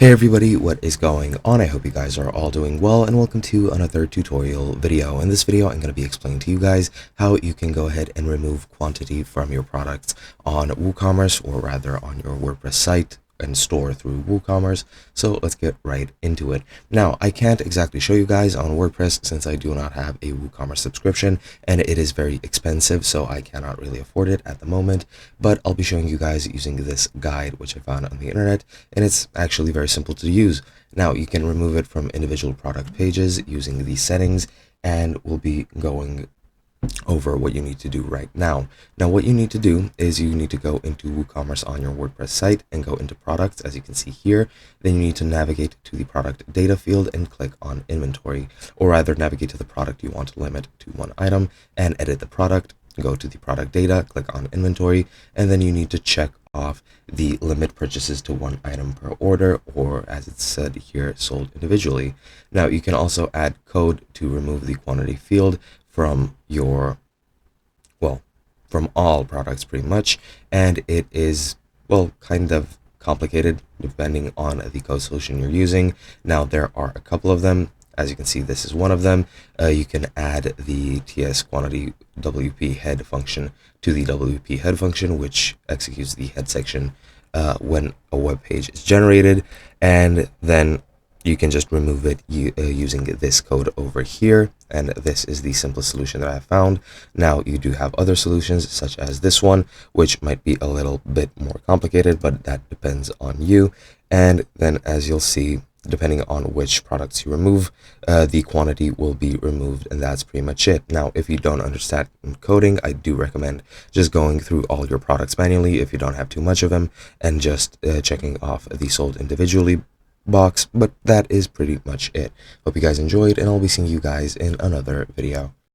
Hey everybody, what is going on? I hope you guys are all doing well, and welcome to another tutorial video. In this video, I'm going to be explaining to you guys how you can go ahead and remove quantity from your products on WooCommerce, or rather on your WordPress site and store through WooCommerce. So let's get right into it. Now, I can't exactly show you guys on WordPress since I do not have a WooCommerce subscription and it is very expensive, so I cannot really afford it at the moment, but I'll be showing you guys using this guide which I found on the internet, and it's actually very simple to use. Now, you can remove it from individual product pages using these settings, and we'll be going over what you need to do right now. Now, what you need to do is you need to go into WooCommerce on your WordPress site and go into products, as you can see here. Then you need to navigate to the product data field and click on inventory, or rather navigate to the product you want to limit to one item and edit the product. Go to the product data, click on inventory, and then you need to check off the limit purchases to one item per order, or as it's said here, sold individually. Now, you can also add code to remove the quantity field from your, from all products pretty much, and it is, kind of complicated depending on the code solution you're using. Now, there are a couple of them. As you can see, this is one of them. You can add the TS quantity WP head function to the WP head function, which executes the head section when a web page is generated, and then you can just remove it using this code over here, and this is the simplest solution that I have found. Now, you do have other solutions such as this one, which might be a little bit more complicated, but that depends on you. And then, as you'll see, depending on which products you remove, the quantity will be removed, and that's pretty much it. Now, if you don't understand coding, I do recommend just going through all your products manually if you don't have too much of them, and just checking off the sold individually box, but that is pretty much it. Hope you guys enjoyed, and I'll be seeing you guys in another video.